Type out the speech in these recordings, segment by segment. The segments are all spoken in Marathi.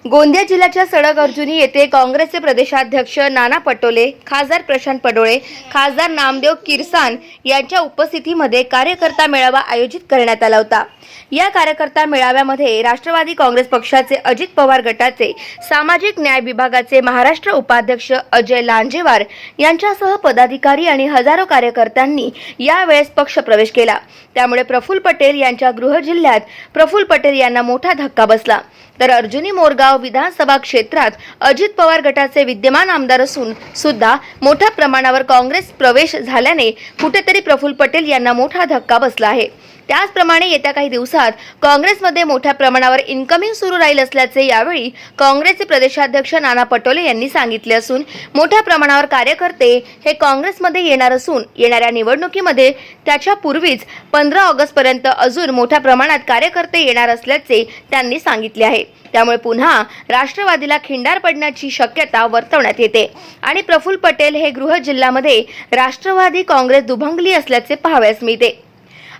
गोंदिया जिल्ह्याच्या सडक अर्जुनी येथे काँग्रेसचे प्रदेशाध्यक्ष नाना पटोले, खासदार प्रशांत पडोळे, खासदार नामदेव किरसान यांच्या उपस्थितीमध्ये कार्यकर्ता मेळावा आयोजित करण्यात आला होता। या कार्यकर्ता मेळाव्यामध्ये राष्ट्रवादी काँग्रेस पक्षाचे अजित पवार गटाचे सामाजिक न्याय विभागाचे महाराष्ट्र उपाध्यक्ष अजय लांजेवार यांच्यासह पदाधिकारी आणि हजारो कार्यकर्त्यांनी यावेळेस पक्ष प्रवेश केला। त्यामुळे प्रफुल्ल पटेल यांच्या गृह जिल्ह्यात प्रफुल्ल पटेल यांना मोठा धक्का बसला। तर अर्जुनी मोरगाव विधानसभा क्षेत्रात अजित पवार गटाचे विद्यमान आमदार असून सुद्धा मोठ्या प्रमाणावर काँग्रेस प्रवेश झाल्याने कुठेतरी प्रफुल्ल पटेल यांना मोठा धक्का बसला आहे। त्याचप्रमाणे येत्या काही दिवसात काँग्रेसमध्ये मोठ्या प्रमाणावर इन्कमिंग सुरू राहील असल्याचे यावेळी काँग्रेसचे प्रदेशाध्यक्ष नाना पटोले यांनी सांगितले असून मोठ्या प्रमाणावर कार्यकर्ते हे काँग्रेसमध्ये येणार असून येणाऱ्या निवडणुकीमध्ये त्याच्या पूर्वीच 15 ऑगस्ट पर्यंत अजून मोठ्या प्रमाणात कार्यकर्ते येणार असल्याचे त्यांनी सांगितले आहे। त्यामुळे पुन्हा राष्ट्रवादीला खिंडार पडण्याची शक्यता वर्तवण्यात येते आणि प्रफुल्ल पटेल हे गृह जिल्ह्यामध्ये राष्ट्रवादी काँग्रेस दुभंगली असल्याचे पाहावयास मिळते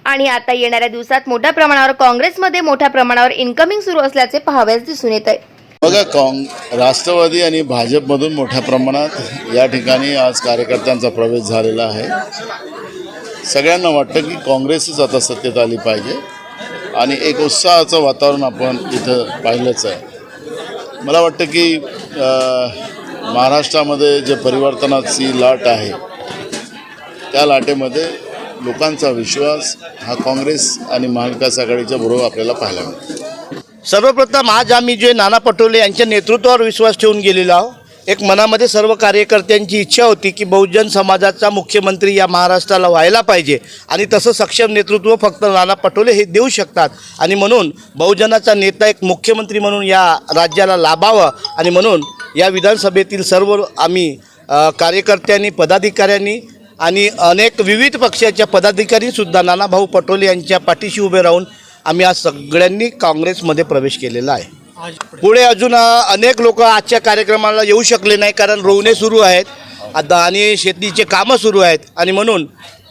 आणि आता येणाऱ्या दिवसात मोठ्या प्रमाणावर काँग्रेसमध्ये मोठ्या प्रमाणावर इन्कमिंग सुरू असल्याचे पाहावयास दिसून येत आहे। बघा, राष्ट्रवादी आणि भाजपमधून मोठ्या प्रमाणात या ठिकाणी आज कार्यकर्त्यांचा प्रवेश झालेला आहे। सगळ्यांना वाटतं की काँग्रेसच आता सत्तेत आली पाहिजे आणि एक उत्साहाचं वातावरण आपण इथं पाहिलंच आहे। मला वाटतं की महाराष्ट्रामध्ये जे परिवर्तनाची लाट आहे त्या लाटेमध्ये लोकांचा विश्वास हा काँग्रेस आणि महाविकास आघाडीच्या बरोबर आपल्याला पाहायला मिळतो। सर्वप्रथम आज आम्ही जे नाना पटोले यांच्या नेतृत्वावर विश्वास ठेवून गेलेलो आहोत। एक मनामध्ये सर्व कार्यकर्त्यांची इच्छा होती की बहुजन समाजाचा मुख्यमंत्री या महाराष्ट्राला व्हायला पाहिजे आणि तसं सक्षम नेतृत्व फक्त नाना पटोले हे देऊ शकतात आणि म्हणून बहुजनाचा नेता एक मुख्यमंत्री म्हणून या राज्याला लाभावं आणि म्हणून या विधानसभेतील सर्व आम्ही कार्यकर्त्यांनी, पदाधिकाऱ्यांनी आणि अनेक विविध पक्षाच्या पदाधिकारीसुद्धा नानाभाऊ पटोले यांच्या पाठीशी उभे राहून आम्ही आज सगळ्यांनी काँग्रेसमध्ये प्रवेश केलेला आहे। पुढे अजून अनेक लोक आजच्या कार्यक्रमाला येऊ शकले नाही कारण रोवणे सुरू आहेत आता आणि शेतीचे कामं सुरू आहेत आणि म्हणून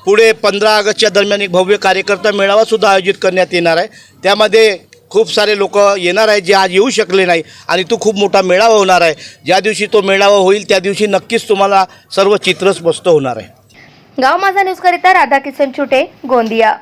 पुढे 15 ऑगस्टच्या दरम्यान एक भव्य कार्यकर्ता मेळावासुद्धा आयोजित करण्यात येणार आहे। त्यामध्ये खूप सारे लोक येणार आहेत जे आज येऊ शकले नाही आणि तो खूप मोठा मेळावा होणार आहे। ज्या दिवशी तो मेळावा होईल त्या दिवशी नक्कीच तुम्हाला सर्व चित्र स्पष्ट होणार आहे। गाव माझा न्यूज करिता राधाकिशन छुटे, गोंदिया।